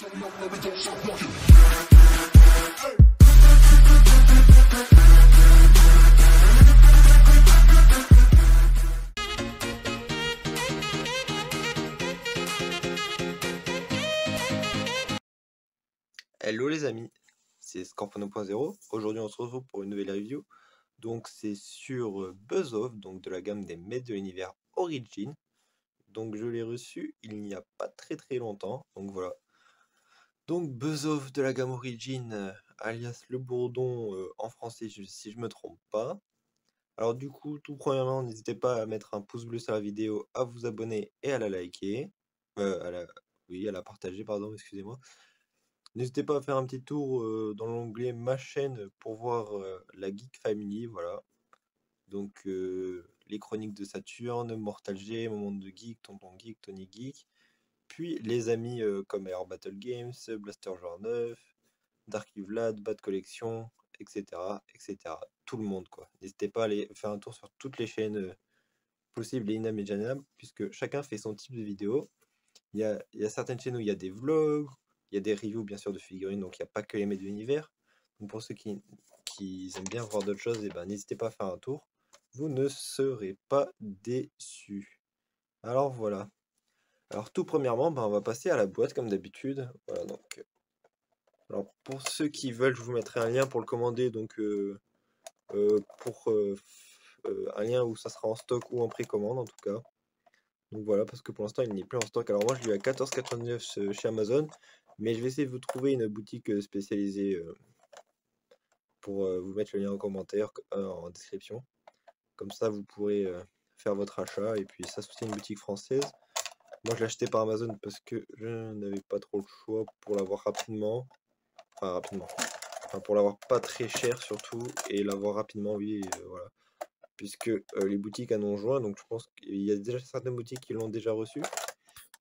Hello les amis, c'est Scorpion 1.0. Aujourd'hui on se retrouve pour une nouvelle review. Donc c'est sur Buzz Off, donc de la gamme des maîtres de l'univers Origin. Donc je l'ai reçu il n'y a pas très longtemps, donc voilà. Donc Buzz Off de la gamme Origin, alias le bourdon en français si je me trompe pas. Alors du coup, tout premièrement, n'hésitez pas à mettre un pouce bleu sur la vidéo, à vous abonner et à la liker. À la partager, pardon, excusez-moi. N'hésitez pas à faire un petit tour dans l'onglet ma chaîne pour voir la Geek Family, voilà. Donc les chroniques de Saturne, Mortal G, Moment de Geek, Tonton Geek, Tony Geek. Puis les amis comme Air Battle Games, Blaster Genre 9, Darky Vlad, Bad Collection, etc. Tout le monde quoi. N'hésitez pas à aller faire un tour sur toutes les chaînes possibles et inimaginables, puisque chacun fait son type de vidéo. Il y a certaines chaînes où il y a des vlogs, il y a des reviews bien sûr de figurines, donc il n'y a pas que les maîtres de l'univers. Donc pour ceux qui aiment bien voir d'autres choses, n'hésitez pas à faire un tour. Vous ne serez pas déçus. Alors voilà. Alors tout premièrement, on va passer à la boîte comme d'habitude. Voilà, donc, alors pour ceux qui veulent, je vous mettrai un lien pour le commander, donc un lien où ça sera en stock ou en précommande en tout cas. Donc voilà, parce que pour l'instant il n'est plus en stock. Alors moi je l'ai à 14,99 chez Amazon, mais je vais essayer de vous trouver une boutique spécialisée pour vous mettre le lien en commentaire, en description. Comme ça vous pourrez faire votre achat, et puis ça c'est une boutique française. Moi je l'ai acheté par Amazon parce que je n'avais pas trop le choix pour l'avoir rapidement. Enfin pour l'avoir pas très cher surtout, et l'avoir rapidement, oui, voilà. Puisque les boutiques en ont joint, donc je pense qu'il y a déjà certaines boutiques qui l'ont déjà reçu.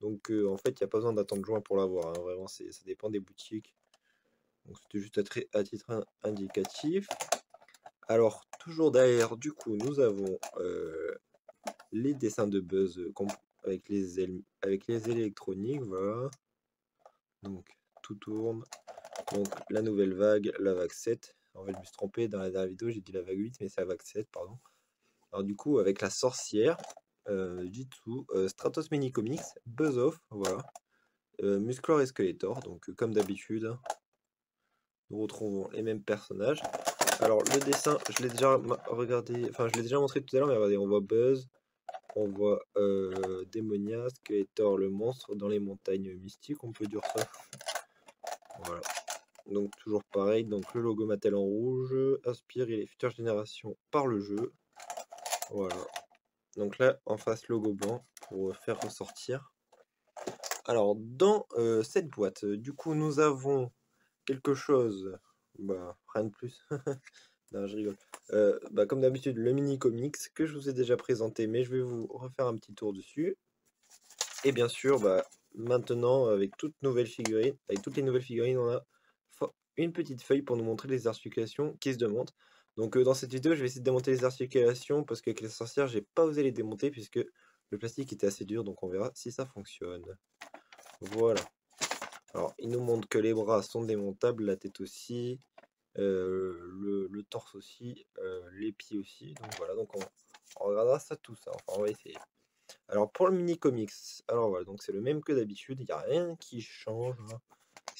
Donc en fait, il n'y a pas besoin d'attendre juin pour l'avoir, hein. Vraiment, ça dépend des boutiques. Donc c'était juste à titre indicatif. Alors, toujours derrière, du coup, nous avons les dessins de Buzz avec les ailes électroniques, voilà. Donc, tout tourne. Donc, la nouvelle vague, la vague 7. En fait, je me suis trompé dans la dernière vidéo, j'ai dit la vague 8, mais c'est la vague 7, pardon. Alors du coup, avec la sorcière, Jitsu, Stratos Mini Comics, Buzz Off, voilà, Musclor et Skeletor, donc comme d'habitude, nous retrouvons les mêmes personnages. Alors le dessin, je l'ai déjà regardé, enfin je l'ai déjà montré tout à l'heure, mais regardez, on voit Buzz, on voit Démonia, Skeletor le monstre dans les montagnes mystiques, on peut dire ça. Voilà. Donc toujours pareil, donc le logo Mattel en rouge, inspiré les futures générations par le jeu. Voilà. Donc là, en face, logo blanc pour faire ressortir. Alors, dans cette boîte, du coup, nous avons quelque chose. Rien de plus. Non, je rigole. Comme d'habitude, le mini comics que je vous ai déjà présenté, mais je vais vous refaire un petit tour dessus. Et bien sûr, maintenant, avec toutes les nouvelles figurines, on a une petite feuille pour nous montrer les articulations qui se démontent. Donc dans cette vidéo, je vais essayer de démonter les articulations parce qu'avec les sorcières, j'ai pas osé les démonter puisque le plastique était assez dur, donc on verra si ça fonctionne. Voilà. Alors, il nous montre que les bras sont démontables, la tête aussi, le torse aussi, les pieds aussi. Donc voilà, donc on regardera ça, tout ça. Enfin, on va essayer. Alors pour le mini comics, alors voilà, donc c'est le même que d'habitude, il n'y a rien qui change.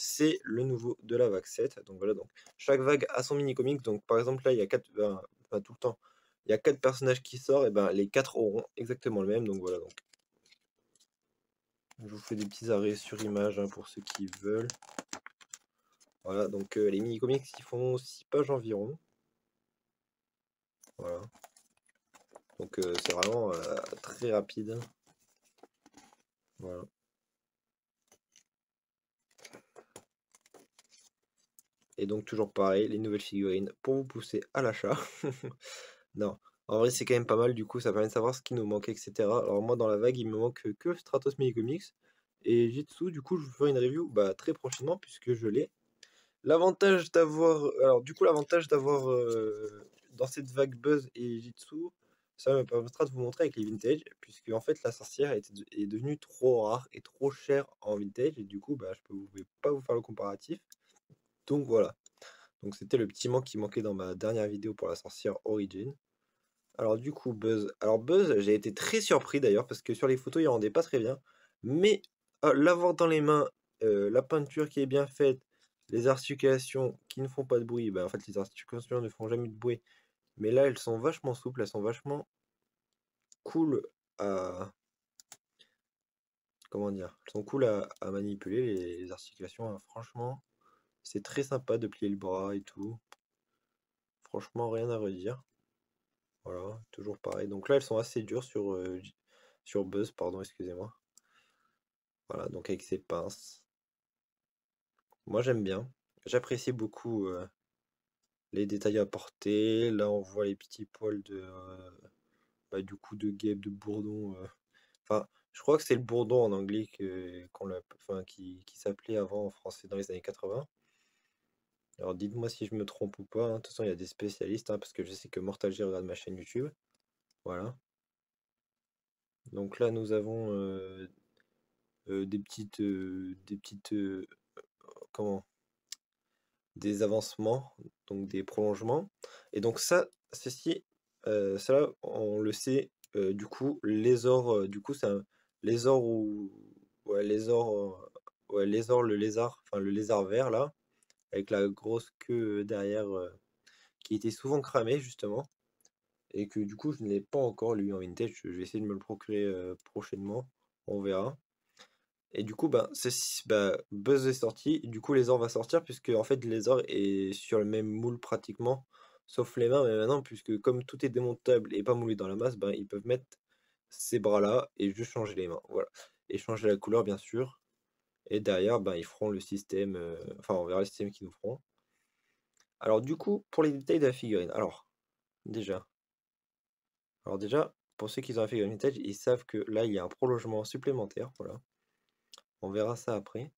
C'est le nouveau de la vague 7. Donc voilà, donc chaque vague a son mini comics. Donc par exemple là il y a 4, tout le temps, il y a 4 personnages qui sortent, et les 4 auront exactement le même. Donc voilà, donc je vous fais des petits arrêts sur image pour ceux qui veulent. Voilà, donc les mini comics ils font 6 pages environ. Voilà. Donc c'est vraiment très rapide. Voilà. Et donc toujours pareil, les nouvelles figurines pour vous pousser à l'achat. Non, en vrai c'est quand même pas mal, du coup ça permet de savoir ce qui nous manque, etc. Alors moi dans la vague il me manque que Stratos Mini Comics et Jitsu, du coup je vous ferai une review très prochainement puisque je l'ai. L'avantage d'avoir, dans cette vague Buzz et Jitsu, Ça me permettra de vous montrer avec les vintage, puisque en fait la sorcière est devenue trop rare et trop chère en vintage et du coup, bah, je vais pas vous faire le comparatif. Donc voilà, donc c'était le petit manque qui manquait dans ma dernière vidéo pour la sorcière Origin. Alors du coup Buzz, j'ai été très surpris d'ailleurs parce que sur les photos il rendait pas très bien, mais l'avoir dans les mains, la peinture qui est bien faite, les articulations qui ne font pas de bruit, bah, en fait les articulations ne font jamais de bruit, mais là elles sont vachement souples, elles sont vachement cool à comment dire? Elles sont cool à manipuler les articulations, hein. Franchement, c'est très sympa de plier le bras et tout. Franchement, rien à redire. Voilà, toujours pareil. Donc là, elles sont assez dures sur Buzz, pardon, excusez-moi. Voilà, donc avec ses pinces. Moi, j'aime bien. J'apprécie beaucoup les détails apportés. Là, on voit les petits poils bah, du coup, de guêpe, de bourdon. Enfin, je crois que c'est le bourdon en anglais enfin, qui s'appelait avant en français dans les années 80. Alors dites-moi si je me trompe ou pas, hein. De toute façon, il y a des spécialistes, hein, parce que je sais que Mortal G regarde ma chaîne YouTube. Voilà. Donc là, nous avons comment? Des avancements, donc des prolongements. Et donc cela, on le sait, du coup, du coup, c'est un Lézor ou ouais, Lézor, le lézard, enfin le lézard vert là, avec la grosse queue derrière, qui était souvent cramée justement. Et que du coup je ne l'ai pas encore lui en vintage, je vais essayer de me le procurer prochainement, on verra. Et du coup Buzz est sorti, du coup Lézor va sortir puisque en fait Lézor est sur le même moule pratiquement, sauf les mains, mais maintenant puisque comme tout est démontable et pas moulé dans la masse, ben, ils peuvent mettre ces bras là et juste changer les mains, voilà. Et changer la couleur bien sûr, et derrière ben, ils feront le système, enfin on verra le système qu'ils nous feront. Alors du coup, pour les détails de la figurine, déjà. Alors déjà, pour ceux qui ont fait figurine vintage, ils savent que là, il y a un prolongement supplémentaire, voilà. On verra ça après.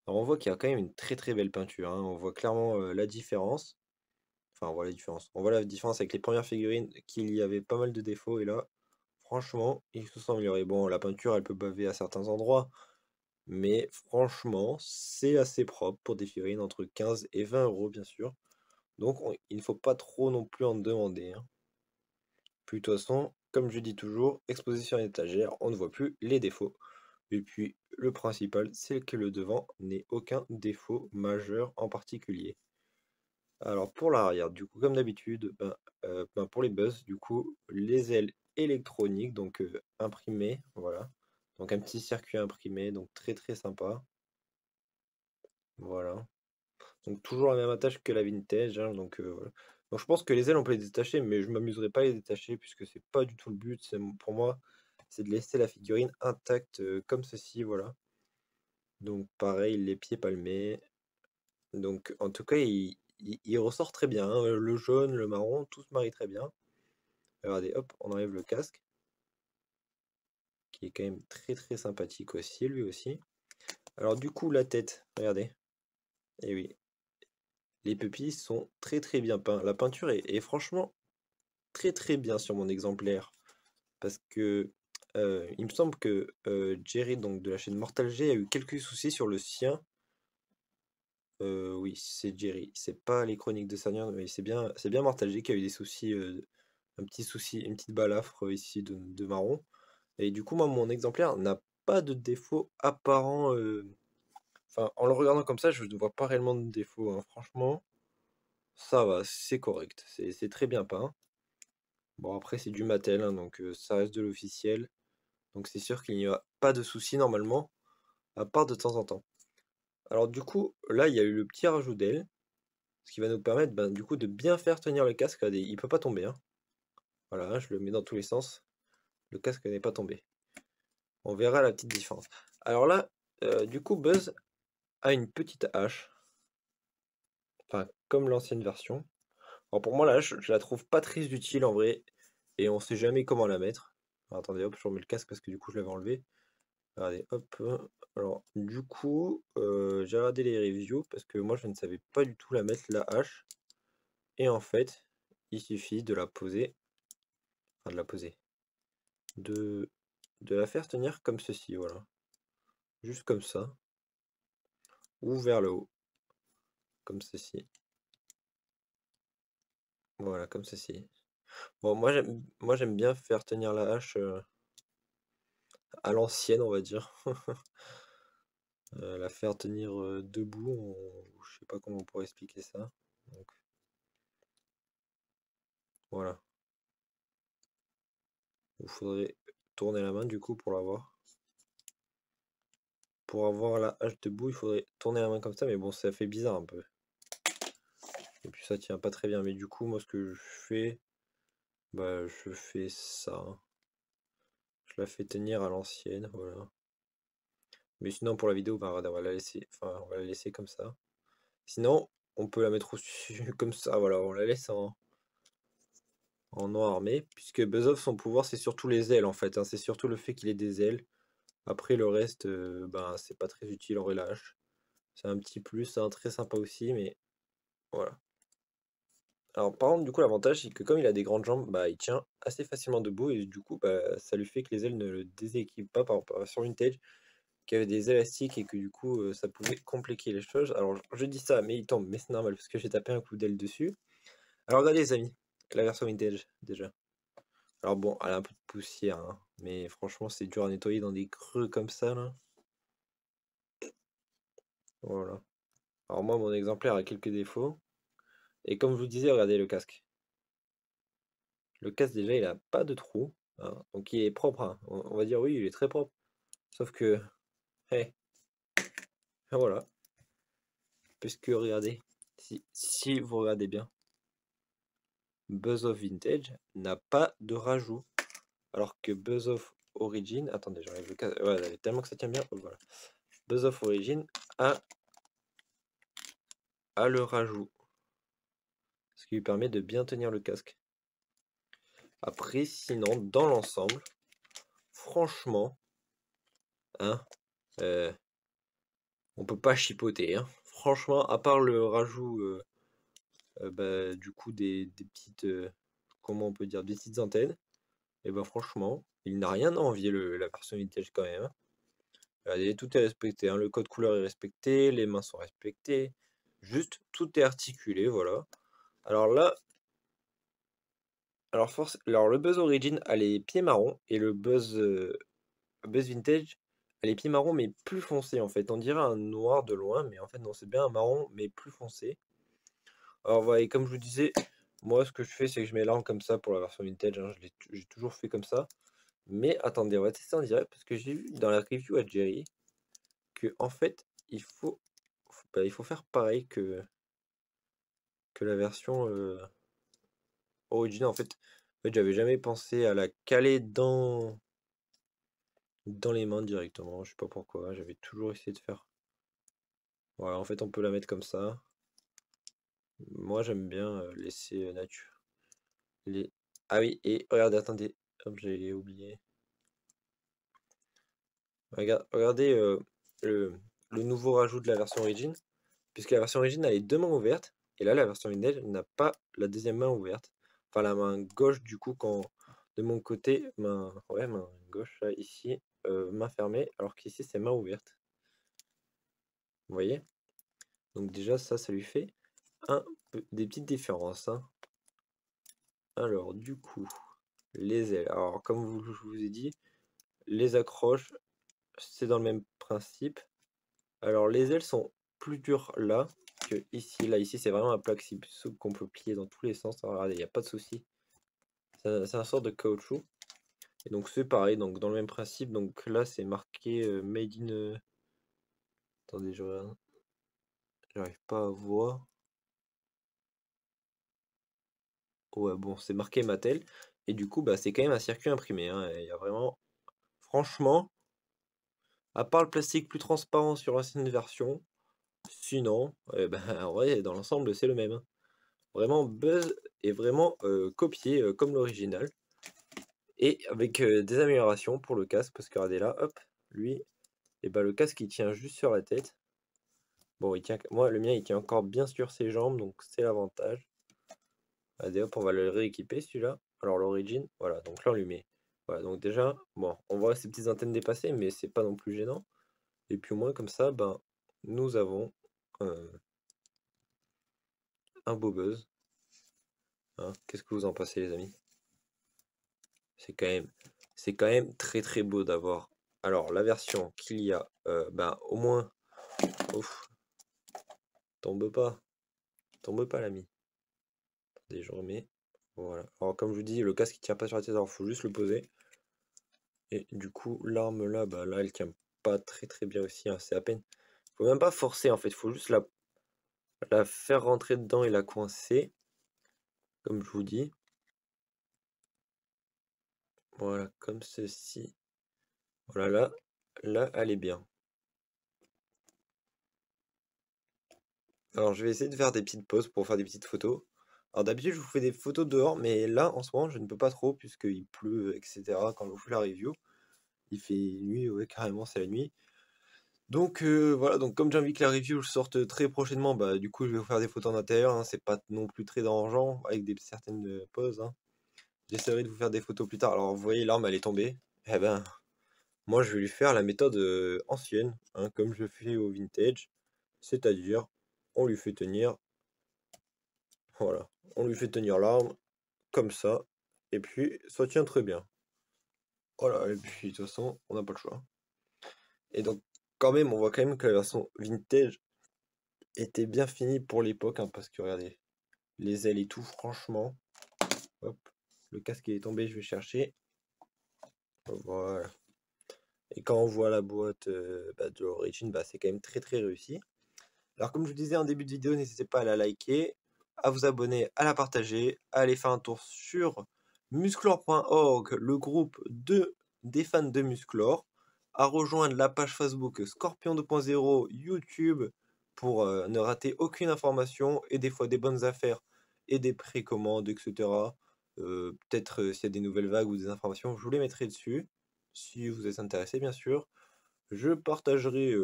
Alors on voit qu'il y a quand même une très très belle peinture, hein. On voit clairement la différence. Enfin, on voit la différence. On voit la différence avec les premières figurines, qu'il y avait pas mal de défauts, et là, franchement, ils se sont améliorés. Bon, la peinture, elle peut baver à certains endroits, mais franchement, c'est assez propre pour des figurines entre 15 et 20 euros, bien sûr. Donc, il ne faut pas trop non plus en demander, hein. Puis de toute façon, comme je dis toujours, exposé sur une étagère, on ne voit plus les défauts. Et puis le principal, c'est que le devant n'ait aucun défaut majeur en particulier. Alors pour l'arrière, du coup, comme d'habitude, pour les buzz, du coup, les ailes électroniques, donc imprimées, voilà. Donc un petit circuit imprimé, donc très très sympa. Voilà. Donc toujours la même attache que la vintage, hein, donc voilà. Donc je pense que les ailes on peut les détacher, mais je m'amuserai pas à les détacher puisque c'est pas du tout le but. Pour moi, c'est de laisser la figurine intacte comme ceci, voilà. Donc pareil, les pieds palmés. Donc en tout cas, il ressort très bien, hein. Le jaune, le marron, tout se marie très bien. Regardez, hop, on enlève le casque, qui est quand même très très sympathique aussi, lui aussi. Alors du coup, la tête, regardez. Et oui, les pupilles sont très très bien peints. La peinture est franchement très très bien sur mon exemplaire. Parce que il me semble que Jerry, donc de la chaîne Mortal G, a eu quelques soucis sur le sien. Oui, c'est Jerry. C'est pas les chroniques de Saturne, mais c'est bien Mortal G qui a eu des soucis, un petit souci, une petite balafre ici de marron. Et du coup, moi, mon exemplaire n'a pas de défaut apparent. Enfin, en le regardant comme ça, je ne vois pas réellement de défaut, hein. Franchement, ça va, c'est correct. C'est très bien peint. Bon, après, c'est du Mattel, hein, donc ça reste de l'officiel. Donc c'est sûr qu'il n'y a pas de souci normalement, à part de temps en temps. Alors du coup, là, il y a eu le petit rajout d'aile, ce qui va nous permettre, ben, du coup, de bien faire tenir le casque. Regardez, il peut pas tomber, hein. Voilà, hein, je le mets dans tous les sens. Le casque n'est pas tombé. On verra la petite différence. Alors là, du coup, Buzz a une petite hache, enfin, comme l'ancienne version. Alors pour moi, la hache, je la trouve pas très utile en vrai, et on sait jamais comment la mettre. Alors, attendez, hop, je remets le casque parce que du coup, je l'avais enlevé. Regardez, hop. Alors, du coup, j'ai regardé les reviews parce que moi, je ne savais pas du tout la mettre, la hache. Et en fait, il suffit de la poser. enfin de la poser, de la faire tenir comme ceci, voilà. Juste comme ça, ou vers le haut, comme ceci. Voilà, comme ceci. Bon, moi j'aime bien faire tenir la hache à l'ancienne, on va dire. La faire tenir debout, je sais pas comment on pourrait expliquer ça. Donc, voilà. Il faudrait tourner la main du coup pour l'avoir. Pour avoir la hache debout, il faudrait tourner la main comme ça, mais bon, ça fait bizarre un peu. Et puis ça tient pas très bien. Mais du coup, moi, ce que je fais, bah, je fais ça, hein. Je la fais tenir à l'ancienne, voilà. Mais sinon, pour la vidéo, bah, on va la laisser, enfin, on va la laisser comme ça. Sinon, on peut la mettre au-dessus, comme ça, voilà, on la laisse en noir armé, puisque Buzz son pouvoir, c'est surtout les ailes, en fait, hein. C'est surtout le fait qu'il ait des ailes. Après, le reste, ben, c'est pas très utile en relâche. C'est un petit plus, hein, très sympa aussi, mais voilà. Alors, par contre, du coup, l'avantage, c'est que comme il a des grandes jambes, bah, il tient assez facilement debout et du coup, bah, ça lui fait que les ailes ne le déséquilibrent pas par rapport à sur Vintage, qui avait des élastiques et que du coup, ça pouvait compliquer les choses. Alors, je dis ça, mais il tombe, mais c'est normal parce que j'ai tapé un coup d'aile dessus. Alors, regardez, les amis, la version Vintage, déjà. Alors bon, elle a un peu de poussière, hein, mais franchement, c'est dur à nettoyer dans des creux comme ça, là. Voilà. Alors moi, mon exemplaire a quelques défauts. Et comme je vous disais, regardez le casque. Le casque, déjà, il a pas de trou, hein, donc il est propre, hein. On va dire oui, il est très propre. Sauf que, hey, voilà. Puisque regardez, si vous regardez bien, Buzz of Vintage n'a pas de rajout. Alors que Buzz of Origin, attendez, j'enlève le casque, ouais, tellement que ça tient bien, voilà. Buzz of Origin a le rajout, ce qui lui permet de bien tenir le casque. Après, sinon, dans l'ensemble, franchement, hein, on peut pas chipoter, hein. Franchement, à part le rajout, bah, du coup, des petites, comment on peut dire, des petites antennes, et ben franchement, il n'a rien à envier la version Vintage quand même, hein. Regardez, tout est respecté, hein. Le code couleur est respecté, les mains sont respectées, juste tout est articulé, voilà. Alors là, alors le Buzz Origin a les pieds marrons et le Buzz Vintage a les pieds marrons mais plus foncés en fait. On dirait un noir de loin, mais en fait non, c'est bien un marron mais plus foncé. Alors voilà, et comme je vous disais, moi ce que je fais c'est que je mets l'arme comme ça pour la version Vintage, hein. J'ai toujours fait comme ça. Mais attendez, on va tester en direct parce que j'ai vu dans la review à Jerry que en fait il faut faire pareil que la version originale. En fait, j'avais jamais pensé à la caler dans les mains directement. Je sais pas pourquoi. J'avais toujours essayé de faire. Voilà, en fait, on peut la mettre comme ça. Moi, j'aime bien laisser nature. Ah oui, et regardez, attendez. Hop, j'ai oublié. Regardez le nouveau rajout de la version origine. Puisque la version origine a les deux mains ouvertes. Et là, la version Vintage n'a pas la deuxième main ouverte. Enfin, la main gauche, du coup, quand de mon côté, main gauche, là, ici, main fermée. Alors qu'ici, c'est main ouverte. Vous voyez? Donc déjà, ça lui fait des petites différences, hein. Alors, du coup, les ailes. Alors, comme je vous ai dit, les accroches, c'est dans le même principe. Alors, les ailes sont plus dures là que ici. Là, ici, c'est vraiment un plexi souple qu'on peut plier dans tous les sens. Alors, regardez, il n'y a pas de souci. C'est un sort de caoutchouc. Et donc, c'est pareil, donc dans le même principe. Donc là, c'est marqué Made in. Attendez, je regarde. J'arrive pas à voir. Ouais, bon, c'est marqué Mattel. Et du coup, bah, c'est quand même un circuit imprimé, hein. Il y a vraiment. Franchement, à part le plastique plus transparent sur l'ancienne version, sinon, ben, en vrai, dans l'ensemble, c'est le même, hein. Vraiment, Buzz est vraiment copié comme l'original. Et avec des améliorations pour le casque, parce que regardez là, hop, lui, et ben, le casque il tient juste sur la tête. Bon, moi, le mien, il tient encore bien sur ses jambes, donc c'est l'avantage. Allez, hop, on va le rééquiper celui-là. Alors l'origine, voilà, donc là on lui met. Voilà, donc déjà, bon, on voit ces petites antennes dépassées, mais c'est pas non plus gênant. Et puis au moins comme ça, ben, nous avons un beau buzz. Hein. Qu'est-ce que vous en pensez, les amis? C'est quand même très très beau d'avoir. Alors la version qu'il y a, ben au moins. Ouf, tombe pas l'ami. Attendez, je remets. Voilà. Alors comme je vous dis, le casque il tient pas sur la tête, alors faut juste le poser. Et du coup, l'arme là, bah là, elle tient pas très très bien aussi. Hein. C'est à peine. Faut même pas forcer en fait, faut juste la faire rentrer dedans et la coincer. Comme je vous dis. Voilà, comme ceci. Voilà, là, elle est bien. Alors, je vais essayer de faire des petites pauses pour faire des petites photos. Alors, d'habitude, je vous fais des photos dehors, mais là, en ce moment, je ne peux pas trop, puisqu'il pleut, etc. Quand je vous fais la review, il fait nuit, ouais, carrément, c'est la nuit. Donc, voilà, donc comme j'ai envie que la review sorte très prochainement, bah, du coup, je vais vous faire des photos en intérieur. Hein, c'est pas non plus très dérangeant, avec certaines pauses. Hein. J'essaierai de vous faire des photos plus tard. Alors, vous voyez, l'arme, elle est tombée. Eh ben, moi, je vais lui faire la méthode ancienne, hein, comme je fais au vintage. C'est-à-dire, on lui fait tenir, voilà, on lui fait tenir l'arme, comme ça, et puis ça tient très bien. Voilà, et puis de toute façon, on n'a pas le choix. Et donc, quand même, on voit quand même que la version vintage était bien finie pour l'époque, hein, parce que regardez, les ailes et tout, franchement, hop, le casque est tombé, je vais chercher. Voilà. Et quand on voit la boîte de l'origine, bah, c'est quand même très très réussi. Alors comme je vous disais en début de vidéo, n'hésitez pas à la liker, à vous abonner, à la partager, à aller faire un tour sur musclor.org, le groupe des fans de Musclor, à rejoindre la page Facebook Scorpion 2.0, YouTube, pour ne rater aucune information et des fois des bonnes affaires et des précommandes, etc. Peut-être s'il y a des nouvelles vagues ou des informations, je vous les mettrai dessus, si vous êtes intéressé bien sûr. Je partagerai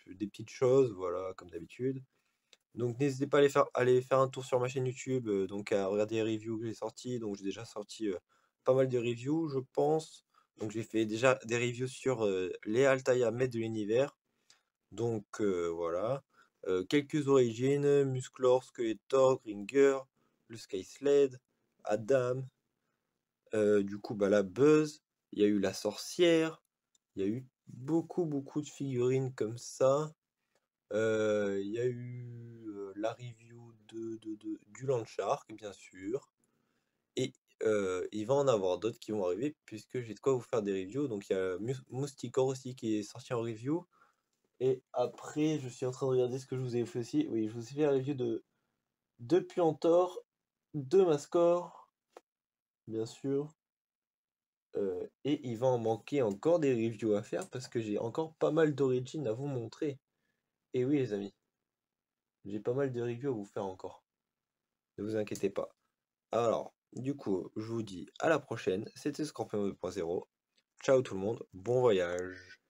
des petites choses, voilà, comme d'habitude. Donc n'hésitez pas à aller faire un tour sur ma chaîne YouTube, donc à regarder les reviews que j'ai sorties. Donc j'ai déjà sorti pas mal de reviews, je pense. Donc j'ai fait déjà des reviews sur les Altaïa maîtres de l'univers. Donc voilà. Quelques origines, Musclor, Skeletor, Gringer, le Sky Sled, Adam. Du coup, bah la Buzz, il y a eu la sorcière, il y a eu beaucoup de figurines comme ça. Il y a eu la review du Landshark, bien sûr. Et il va en avoir d'autres qui vont arriver, puisque j'ai de quoi vous faire des reviews. Donc il y a Mousticor aussi qui est sorti en review. Et après, je suis en train de regarder ce que je vous ai fait aussi. Oui, je vous ai fait la review de Puantor, de Mascor, bien sûr. Et il va en manquer encore des reviews à faire, parce que j'ai encore pas mal d'origines à vous montrer. Et oui les amis, j'ai pas mal de reviews à vous faire encore. Ne vous inquiétez pas. Alors, du coup, je vous dis à la prochaine. C'était Scorpion 2.0. Ciao tout le monde, bon voyage.